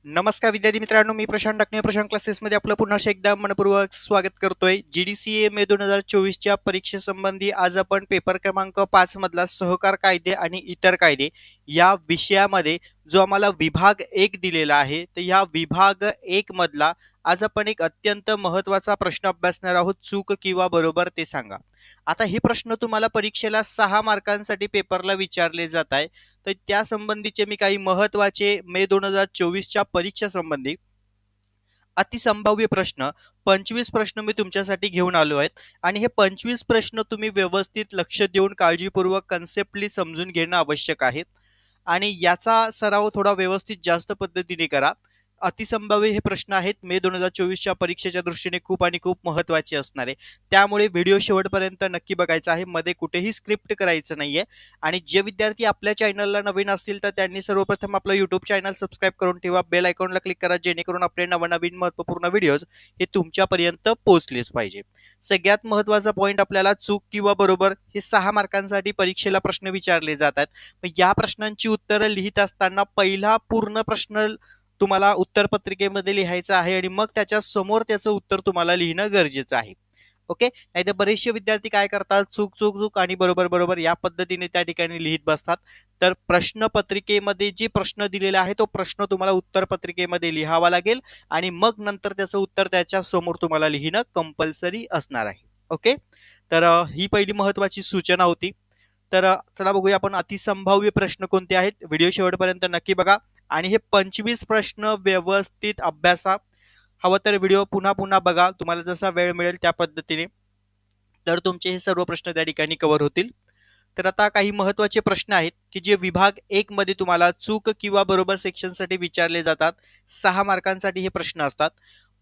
नमस्कार विद्यार्थी मित्रांनो, मी प्रशांत टाकणे प्रशांत क्लासेसमध्ये आपलं पुन्हा एकदा मनपूर्वक स्वागत करतोय. GDCA मे 2024च्या परीक्षेसंबंधी आज आपण पेपर क्रमांक 5 मधला सहकार कायदे आणि इतर कायदे या विषयामध्ये जो आम्हाला विभाग 1 दिलेला आहे, तर या विभाग 1 मधला आज आपण एक अत्यंत महत्त्वाचा प्रश्न अभ्यासणार आहोत. चूक किंवा बरोबर ते सांगा. आता हे प्रश्न तुम्हाला परीक्षेला 6 मार्कांसाठी पेपरला विचारले जात आहे. तर त्या संबंधीचे मी काही महत्त्वाचे मे 2024च्या परीक्षा संबंधी अतिसंभाव्य प्रश्न 25 प्रश्न मी तुमच्यासाठी घेऊन आलो आहेत आणि हे 25 प्रश्न तुम्ही व्यवस्थित लक्ष देऊन काळजीपूर्वक कन्सेप्टली समजून घेणं आवश्यक आहे आणि याचा सराव थोडा व्यवस्थित जास्त पद्धतीने करा. अतिसंभाव्य हे प्रश्न आहेत मे 2024च्या परीक्षेच्या दृष्टीने खूप आणि खूप महत्त्वाचे असणार आहे. त्यामुळे व्हिडिओ शेवटपर्यंत नक्की बघायचा आहे. मध्ये कुठेही स्क्रिप्ट करायचं नाहीये. आणि जे विद्यार्थी आपल्या चॅनलला नवीन असतील तर त्यांनी सर्वप्रथम आपलं यूट्यूब चॅनल सबस्क्राईब करून ठेवा. बेल आयकॉनला क्लिक करा जेणेकरून आपले नवनवीन महत्त्वपूर्ण व्हिडिओज हे तुमच्यापर्यंत पोहोचलेच पाहिजे. सगळ्यात महत्त्वाचा पॉईंट आपल्याला चूक किंवा बरोबर हे 6 मार्कांसाठी परीक्षेला प्रश्न विचारले जातात. मग या प्रश्नांची उत्तरं लिहित असताना पहिला पूर्ण प्रश्न तुम्हाला उत्तरपत्रिकेमध्ये लिहायचं आहे आणि मग त्याच्या समोर त्याचं उत्तर तुम्हाला लिहिणं गरजेचं आहे. ओके. नाहीतर बरेचसे विद्यार्थी काय करतात, चूक चूक चूक आणि बरोबर बरोबर या पद्धतीने त्या ठिकाणी लिहित बसतात. तर प्रश्नपत्रिकेमध्ये जे प्रश्न दिलेला आहे तो प्रश्न तुम्हाला उत्तरपत्रिकेमध्ये लिहावा लागेल आणि मग नंतर त्याचं उत्तर त्याच्या समोर तुम्हाला लिहिणं कंपल्सरी असणार आहे. ओके. तर ही पहिली महत्त्वाची सूचना होती. तर चला बघूया आपण अतिसंभाव्य प्रश्न कोणते आहेत. व्हिडिओ शेवटपर्यंत नक्की बघा आणि हे 25 प्रश्न व्यवस्थित अभ्यासा. हवं तर व्हिडिओ पुन्हा पुन्हा बघा, तुम्हाला जसा वेळ मिळेल त्या पद्धतीने, तर तुमचे हे सर्व प्रश्न त्या ठिकाणी कव्हर होतील. तर आता काही महत्त्वाचे प्रश्न आहेत की जे विभाग 1 मध्ये तुम्हाला चूक किंवा बरोबर सेक्शनसाठी विचारले जातात. 6 मार्कांसाठी हे प्रश्न असतात.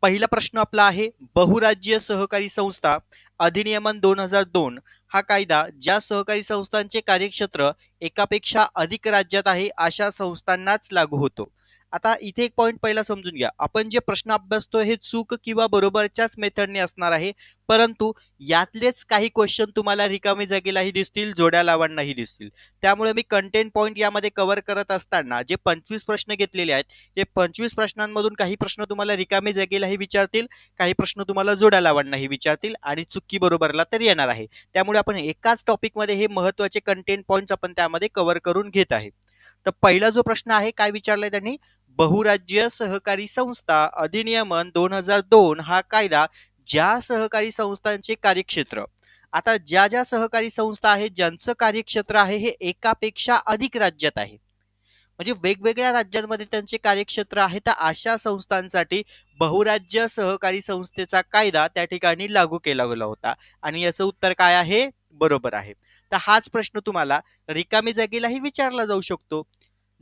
पहिला प्रश्न आपला आहे, बहुराज्य सहकारी संस्था अधिनियमन 2002 हा कायदा ज्या सहकारी संस्थांचे कार्यक्षेत्र एकापेक्षा अधिक राज्यात आहे अशा संस्थांनाच लागू होतो. आता इथे एक पॉइंट पहिला समजून घ्या. आपण जे प्रश्न अभ्यासतो हे चूक किंवा बरोबरच्याच मेथडने असणार आहे, परंतु यातलेच काही क्वेश्चन तुम्हाला रिकामी जागेलाही दिसतील, जोड्या लावांनाही दिसतील. त्यामुळे मी कंटेंट पॉइंट यामध्ये कव्हर करत असताना जे 25 प्रश्न घेतलेले आहेत, हे 25 प्रश्नांमधून काही प्रश्न तुम्हाला रिकामी जागेलाही विचारतील, काही प्रश्न तुम्हाला जोड्या लावांनाही विचारतील आणि चुकी बरोबरला तर येणार आहे. त्यामुळे आपण एकाच टॉपिकमध्ये हे महत्त्वाचे कंटेंट पॉइंट्स आपण त्यामध्ये कव्हर करून घेत आहे. तर पहिला जो प्रश्न आहे, काय विचारलाय त्यांनी, बहुराज्य सहकारी संस्था अधिनियमन 2002 हा कायदा ज्या सहकारी संस्थांचे कार्यक्षेत्र, आता ज्या ज्या सहकारी संस्था आहेत ज्यांचं कार्यक्षेत्र आहे हे एकापेक्षा अधिक राज्यात आहे, म्हणजे वेगवेगळ्या राज्यांमध्ये त्यांचे कार्यक्षेत्र आहे, तर अशा संस्थांसाठी बहुराज्य सहकारी संस्थेचा कायदा त्या ठिकाणी लागू केला गेला होता आणि याचं उत्तर काय आहे, बरोबर आहे. तर हाच प्रश्न तुम्हाला रिकामी जागेलाही विचारला जाऊ शकतो.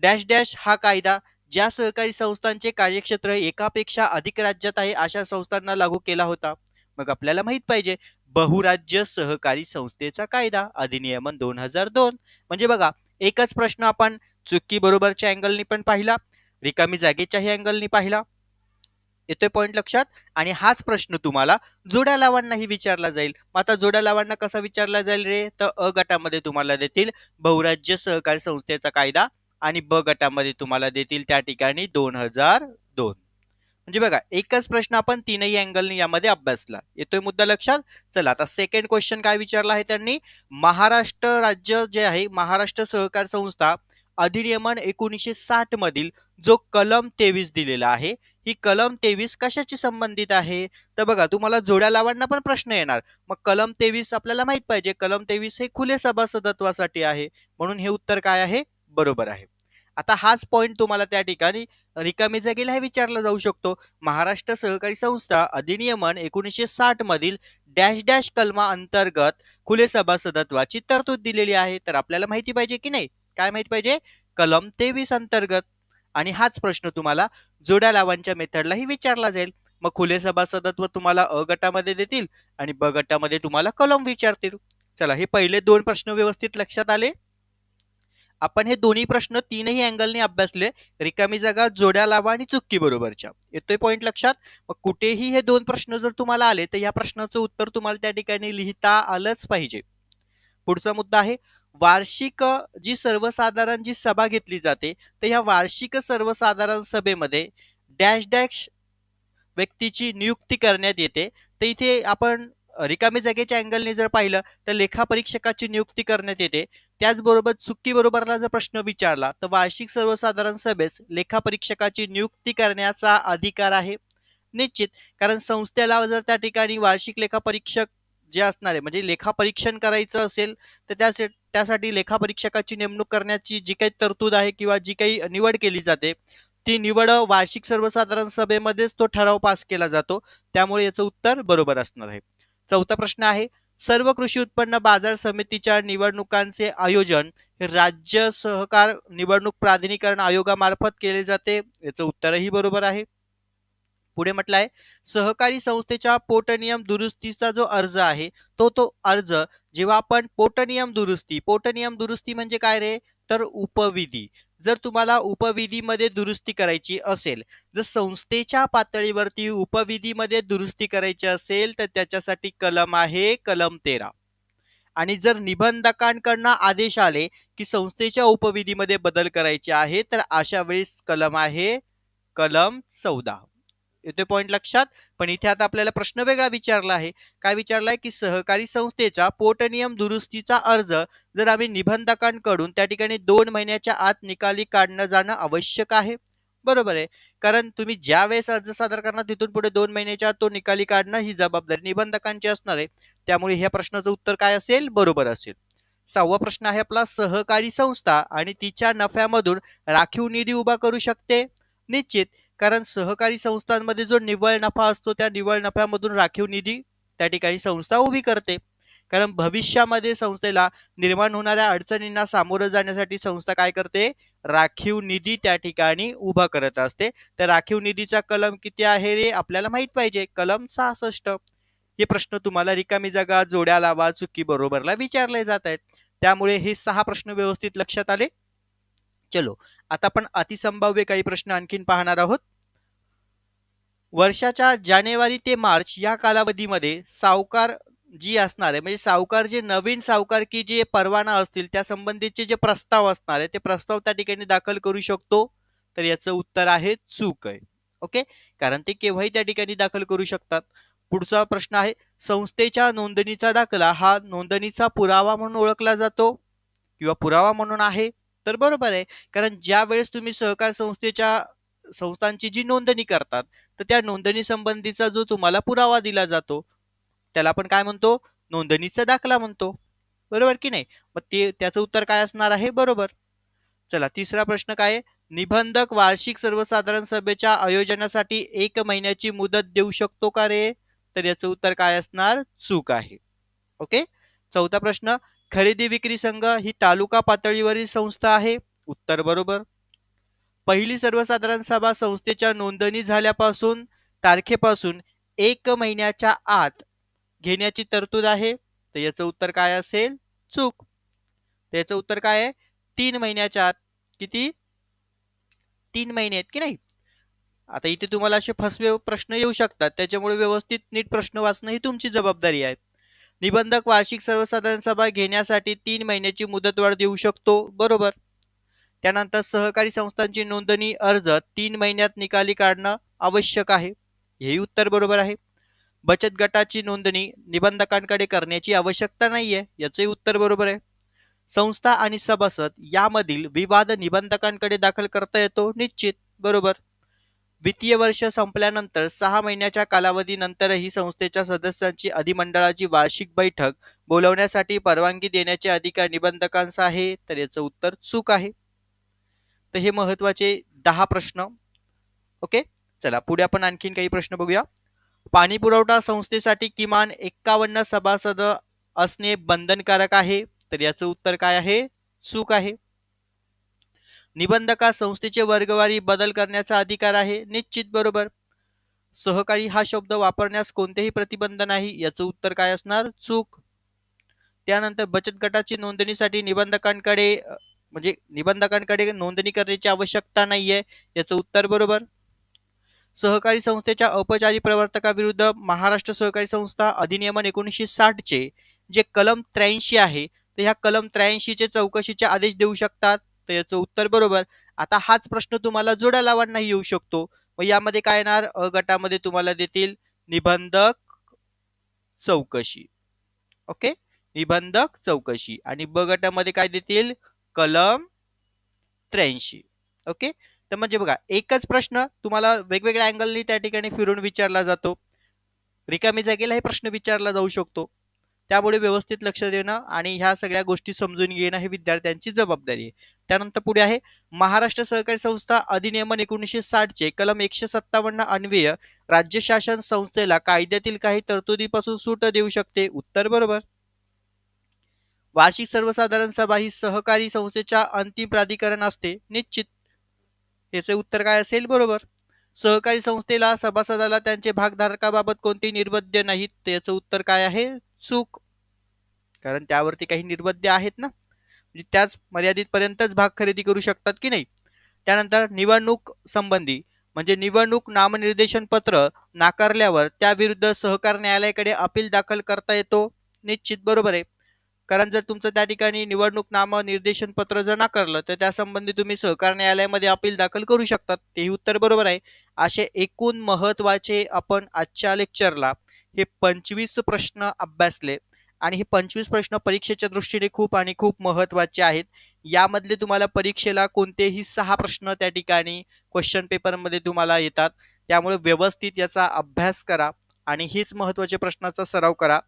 डॅश डॅश हा कायदा ज्या सहकारी संस्थांचे कार्यक्षेत्र एकापेक्षा अधिक राज्यात आहे अशा संस्थांना लागू केला होता. मग आपल्याला माहित पाहिजे बहुराज्य सहकारी संस्थेचा कायदा अधिनियमन 2002. म्हणजे बघा, एकच प्रश्न आपण चुकी बरोबरच्या अँगलनी पण पाहिला, रिकामी जागेच्याही अँगलनी पाहिला. येतोय पॉइंट लक्षात. आणि हाच प्रश्न तुम्हाला जोड्या लावांनाही विचारला जाईल. मग आता जोड्या लावांना कसा विचारला जाईल रे, तर अ गटामध्ये तुम्हाला देतील बहुराज्य सहकारी संस्थेचा कायदा आणि ब गटामध्ये तुम्हाला देतील त्या ठिकाणी 2002. म्हणजे बघा, एकच प्रश्न आपण तीनही अँगलनी यामध्ये अभ्यासला. येतोय मुद्दा लक्षात. चला आता सेकंड क्वेश्चन काय विचारला आहे त्यांनी, महाराष्ट्र राज्य जे आहे महाराष्ट्र सहकार संस्था अधिनियमन 1960 मधील जो कलम 23 दिलेला आहे, ही कलम 23 कशाची संबंधित आहे, तर बघा तुम्हाला जोड्या लावांना पण प्रश्न येणार. मग कलम 23 आपल्याला माहित पाहिजे, कलम 23 हे खुले सभासदत्वासाठी आहे, म्हणून हे उत्तर काय आहे, बरोबर आहे. आता हाच पॉइंट तुम्हाला त्या ठिकाणी रिकामी जागेला हे विचारला जाऊ शकतो. महाराष्ट्र सहकारी संस्था अधिनियमन 1960 मधील डॅश डॅश कलमा अंतर्गत खुले सभासदत्वाची तरतूद दिलेली आहे. तर आपल्याला माहिती पाहिजे की नाही, काय माहिती पाहिजे, कलम 23 अंतर्गत. आणि हाच प्रश्न तुम्हाला जोड्या लावांच्या मेथडलाही विचारला जाईल. मग खुले सभासदत्व तुम्हाला अ गटामध्ये देतील आणि ब गटामध्ये तुम्हाला कलम विचारतील. चला, हे पहिले 2 प्रश्न व्यवस्थित लक्षात आले. आपण हे दोन्ही प्रश्न तीनही अँगलने अभ्यासले, रिकामी जागा, जोड्या लावा आणि चुकी बरोबरच्या. येतोय पॉइंट लक्षात. मग कुठेही हे 2 प्रश्न जर तुम्हाला आले तर या प्रश्नाचं उत्तर तुम्हाला त्या ठिकाणी लिहिता आलंच पाहिजे. पुढचा मुद्दा आहे, वार्षिक जी सर्वसाधारण जी सभा घेतली जाते, तर ह्या वार्षिक सर्वसाधारण सभेमध्ये डॅश डॅश व्यक्तीची नियुक्ती करण्यात येते. तर इथे आपण रिकामी जागेच्या अँगलने जर पाहिलं तर लेखापरीक्षकाची नियुक्ती करण्यात येते. त्याचबरोबर चुकी बरोबरला जर प्रश्न विचारला तर वार्षिक सर्वसाधारण सभेस लेखापरीक्षकाची नियुक्ती करण्याचा अधिकार आहे निश्चित. कारण संस्थेला जर त्या ठिकाणी वार्षिक लेखापरीक्षक जे असणार आहे म्हणजे लेखापरीक्षण करायचं असेल तर त्यासाठी लेखापरीक्षकाची नेमणूक करण्याची जी काही तरतूद आहे किंवा जी काही निवड केली जाते ती निवड वार्षिक सर्वसाधारण सभेमध्येच तो ठराव पास केला जातो. त्यामुळे याचं उत्तर बरोबर असणार आहे. चौथा प्रश्न आहे, सर्व कृषी उत्पन्न बाजार समितीच्या निवडणुकांचे आयोजन हे राज्य सहकार निवडणूक प्राधिकरण आयोगामार्फत केले जाते. याचं उत्तरही बरोबर आहे. पुढे म्हटलं आहे, सहकारी संस्थेच्या पोटनियम दुरुस्तीचा जो अर्ज आहे तो अर्ज जेव्हा आपण पोटनियम दुरुस्ती म्हणजे काय रे, तर उपविधी. जर तुम्हाला उपविधीमध्ये दुरुस्ती करायची असेल, जर संस्थेच्या पातळीवरती उपविधीमध्ये दुरुस्ती करायची असेल तर त्याच्यासाठी कलम आहे कलम 13. आणि जर निबंधकांकडनं आदेश आले की संस्थेच्या उपविधीमध्ये बदल करायचे आहे तर अशा वेळेस कलम आहे कलम 14. येते पॉइंट लक्षात. पण इथे आता आपल्याला प्रश्न वेगळा विचारला आहे. काय विचारलाय की सहकारी संस्थेचा पोटनियम दुरुस्तीचा अर्ज जर आम्ही निबंधकांकडून त्या ठिकाणी 2 महिन्याच्या आत निकाली काढणं जाणं आवश्यक आहे. बरोबर आहे. कारण तुम्ही ज्या वेळेस अर्ज सादर करणार तिथून पुढे 2 महिन्याच्या आत तो निकाली काढणं ही जबाबदारी निबंधकांची असणार आहे. त्यामुळे ह्या प्रश्नाचं उत्तर काय असेल, बरोबर असेल. 6वा प्रश्न आहे आपला, सहकारी संस्था आणि तिच्या नफ्यामधून राखीव निधी उभा करू शकते. निश्चित. कारण सहकारी संस्थांमध्ये जो निव्वळ नफा असतो त्या निव्वळ नफ्यामधून राखीव निधी त्या ठिकाणी संस्था उभी करते. कारण भविष्यामध्ये संस्थेला निर्माण होणाऱ्या अडचणींना सामोरं जाण्यासाठी संस्था काय करते, राखीव निधी त्या ठिकाणी उभा करत असते. तर राखीव निधीचा कलम किती आहे रे, आपल्याला माहित पाहिजे, कलम 66. हे प्रश्न तुम्हाला रिकामी जागा, जोड्या लावा, चुकी बरोबरला विचारले जात आहेत. त्यामुळे हे 6 प्रश्न व्यवस्थित लक्षात आले. चलो आता आपण अतिसंभाव्य काही प्रश्न आणखीन पाहणार आहोत. वर्षाच्या जानेवारी ते मार्च या कालावधीमध्ये सावकार जी असणार आहे म्हणजे सावकार जे नवीन सावकारकी जे परवाना असतील त्या संबंधीचे जे प्रस्ताव असणार आहे ते प्रस्ताव त्या ठिकाणी दाखल करू शकतो. तर याचं उत्तर आहे चूक आहे. ओके. कारण ते केव्हाही त्या ठिकाणी दाखल करू शकतात. पुढचा प्रश्न आहे, संस्थेच्या नोंदणीचा दाखला हा नोंदणीचा पुरावा म्हणून ओळखला जातो किंवा पुरावा म्हणून आहे. तर बरोबर आहे. कारण ज्या वेळेस तुम्ही सहकार संस्थांची जी नोंदणी करतात तर त्या नोंदणी संबंधीचा जो तुम्हाला पुरावा दिला जातो त्याला आपण काय म्हणतो, नोंदणीचा दाखला म्हणतो. बरोबर की नाही. मग ते त्याचं उत्तर काय असणार आहे, बरोबर. चला तिसरा प्रश्न काय, निबंधक वार्षिक सर्वसाधारण सभेच्या आयोजनासाठी 1 महिन्याची मुदत देऊ शकतो का रे, तर याचं उत्तर काय असणार, चूक आहे. ओके. चौथा प्रश्न, खरेदी विक्री संघ ही तालुका पातळीवरील संस्था आहे. उत्तर बरोबर. पहिली सर्वसाधारण सभा संस्थेच्या नोंदणी झाल्यापासून तारखेपासून 1 महिन्याच्या आत घेण्याची तरतूद आहे. तर याचं उत्तर काय असेल, चूक. त्याचं उत्तर काय आहे, 3 महिन्याच्या आत. किती, 3 महिने आहेत की नाही. आता इथे तुम्हाला असे फसवे प्रश्न येऊ शकतात त्याच्यामुळे व्यवस्थित नीट प्रश्न वाचणं ही तुमची जबाबदारी आहे. निबंधक वार्षिक सर्वसाधारण सभा घेण्यासाठी 3 महिन्याची मुदतवाढ देऊ शकतो. बरोबर. त्यानंतर सहकारी संस्थांची नोंदणी अर्ज 3 महिन्यात निकाली काढणं आवश्यक आहे. हेही उत्तर बरोबर आहे. बचत गटाची नोंदणी निबंधकांकडे करण्याची आवश्यकता नाहीये. याचंही उत्तर बरोबर आहे. संस्था आणि सभासद यामधील विवाद निबंधकांकडे दाखल करता येतो. निश्चित. बरोबर. वित्तीय वर्ष संपल्यानंतर 6 महिन्याच्या कालावधीनंतरही संस्थेच्या सदस्यांची अधिमंडळाची वार्षिक बैठक बोलवण्यासाठी परवानगी देण्याचे अधिकार निबंधकांचा आहे. तर याचं उत्तर चूक आहे. तर हे महत्वाचे 10 प्रश्न. ओके. चला पुढे आपण आणखीन काही प्रश्न बघूया. पाणी पुरवठा संस्थेसाठी किमान 51 सभासद असणे बंधनकारक आहे. तर याचं उत्तर काय आहे, चूक आहे. निबंधकास संस्थेचे वर्गवारी बदल करण्याचा अधिकार आहे. निश्चित. बरोबर. सहकारी हा शब्द वापरण्यास कोणतेही प्रतिबंध नाही. याचं उत्तर काय असणार, चूक. त्यानंतर बचत गटाची नोंदणीसाठी निबंधकांकडे नोंदणी करण्याची आवश्यकता नाहीये. याचं उत्तर बरोबर. सहकारी संस्थेच्या औपचारिक प्रवर्तकाविरुद्ध महाराष्ट्र सहकारी संस्था अधिनियमन 1960 चे जे कलम 83 आहे तर ह्या कलम 83 चे चौकशीचे आदेश देऊ शकतात. तर याचं उत्तर बरोबर. आता हाच प्रश्न तुम्हाला जोड्या लावांनाही येऊ शकतो. मग यामध्ये काय येणार, अ गटामध्ये तुम्हाला देतील निबंधक चौकशी. ओके, निबंधक चौकशी. आणि ब गटामध्ये काय देतील, कलम 83. ओके, तर म्हणजे बघा एकच प्रश्न तुम्हाला वेगवेगळ्या अँगलनी त्या ठिकाणी फिरून विचारला जातो. रिकामी जागेला हे प्रश्न विचारला जाऊ शकतो. त्यामुळे व्यवस्थित लक्ष देणं आणि ह्या सगळ्या गोष्टी समजून घेणं हे विद्यार्थ्यांची जबाबदारी आहे. त्यानंतर पुढे आहे महाराष्ट्र सहकारी संस्था अधिनियमन 1960 चे कलम 157 अन्वये राज्य शासन संस्थेला कायद्यातील काही तरतुदीपासून सूट देऊ शकते. उत्तर बरोबर. वार्षिक सर्वसाधारण सभा ही सहकारी संस्थेच्या अंतिम प्राधिकरण असते. निश्चित. याचे उत्तर काय असेल, बरोबर. सहकारी संस्थेला सभासदाला त्यांचे भागधारकाबाबत कोणती निर्बंध नाहीत. त्याचं उत्तर काय आहे, चूक. कारण त्यावरती काही निर्बंध आहेत ना, म्हणजे त्याच मर्यादित पर्यंतच भाग खरेदी करू शकतात की नाही. त्यानंतर निवडणूक संबंधी म्हणजे निवडणूक नामनिर्देशन पत्र नाकारल्यावर त्याविरुद्ध सहकार न्यायालयाकडे अपील दाखल करता येतो. निश्चित बरोबर आहे. कारण जर तुमचं त्या ठिकाणी निवडणूक नामनिर्देशन पत्र जर नाकारलं तर त्यासंबंधी तुम्ही सहकार न्यायालयामध्ये अपील दाखल करू शकतात. तेही उत्तर बरोबर आहे. असे एकूण महत्वाचे आपण आजच्या लेक्चरला हे 25 प्रश्न अभ्यासले आणि हे 25 प्रश्न परीक्षेच्या दृष्टीने खूप आणि खूप महत्वाचे आहेत. यामधले तुम्हाला परीक्षेला कोणतेही 6 प्रश्न त्या ठिकाणी क्वेश्चन पेपरमध्ये तुम्हाला येतात. त्यामुळे व्यवस्थित याचा अभ्यास करा आणि हेच महत्वाचे प्रश्नाचा सराव करा.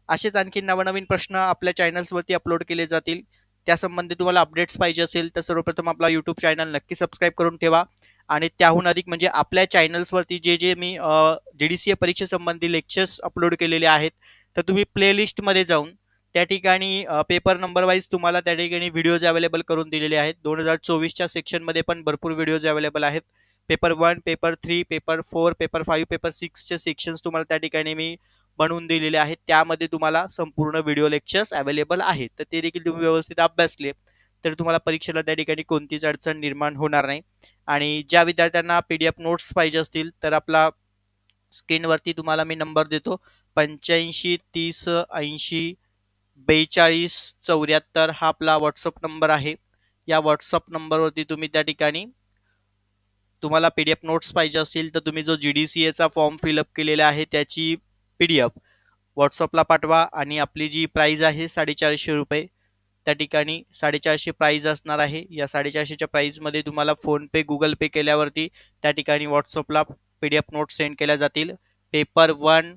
असेच आणखी नवनवीन प्रश्न आपल्या चॅनल्सवरती अपलोड केले जातील. त्यासंबंधी तुम्हाला अपडेट्स पाहिजे असेल तर सर्वप्रथम आपला यूट्यूब चॅनल नक्की सबस्क्राईब करून ठेवा. आणि त्याहून अधिक म्हणजे आपल्या चॅनल्सवरती जे जे मी GDCA परीक्षेसंबंधी लेक्चर्स अपलोड केलेले आहेत तर तुम्ही प्लेलिस्टमध्ये जाऊन त्या ठिकाणी पेपर नंबर वाईज तुम्हाला त्या ठिकाणी व्हिडिओज अवेलेबल करून दिलेले आहेत. 2024च्या सेक्शनमध्ये पण भरपूर व्हिडिओज अवेलेबल आहेत. Paper 1, paper 3, paper 4, paper 5, paper 6चे सेक्शन्स तुम्हाला त्या ठिकाणी मी बनवून दिलेले आहेत. त्यामध्ये तुम्हाला संपूर्ण व्हिडिओ लेक्चर्स अवेलेबल आहेत. तर ते देखील तुम्ही व्यवस्थित अभ्यासले तर तुम्हाला परीक्षेला त्या ठिकाणी कोणतीच अडचण निर्माण होणार नाही. आणि ज्या विद्यार्थ्यांना PDF नोट्स पाहिजे असतील तर आपला स्क्रीनवरती तुम्हाला मी नंबर देतो 85 30 80 42 74 हा आपला व्हॉट्सअप नंबर आहे. या व्हॉट्सअप नंबरवरती तुम्ही त्या ठिकाणी तुम्हाला PDF नोट्स पाहिजे असतील तर तुम्ही जो GDCAचा फॉर्म फिलअप केलेला आहे त्याची PDF व्हॉट्सअपला पाठवा. आणि आपली जी प्राइस आहे 450 रुपये त्या ठिकाणी 450 प्राइस असणार आहे. या 450च्या प्राइसमध्ये तुम्हाला फोनपे गुगल पे केल्यावरती त्या ठिकाणी व्हॉट्सअपला PDF नोट्स सेंड केल्या जातील. Paper 1,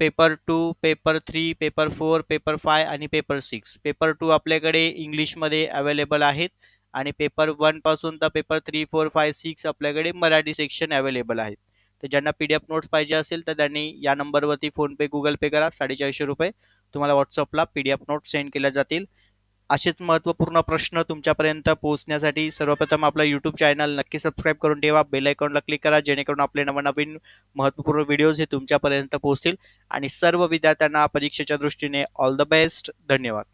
paper 2, paper 3, paper 4, paper 5 आणि पेपर 6. पेपर 2 आपल्याकडे इंग्लिशमध्ये अवेलेबल आहेत आणि पेपर 1 पासून तर पेपर 3, 4, 5, 6 आपल्याकडे मराठी सेक्शन अवेलेबल आहेत. तर ज्यांना PDF नोट्स पाहिजे असेल तर त्यांनी या नंबरवरती फोनपे गुगल पे करा. 450 रुपये तुम्हाला व्हॉट्सअपला PDF नोट्स सेंड केल्या जातील. असेच महत्त्वपूर्ण प्रश्न तुमच्यापर्यंत पोहोचण्यासाठी सर्वप्रथम आपला यूट्यूब चॅनल नक्की सबस्क्राईब करून ठेवा. बेल आयकॉनला क्लिक करा जेणेकरून आपले नवनवीन महत्त्वपूर्ण व्हिडिओज हे तुमच्यापर्यंत पोहोचतील. आणि सर्व विद्यार्थ्यांना परीक्षेच्या दृष्टीने ऑल द बेस्ट. धन्यवाद.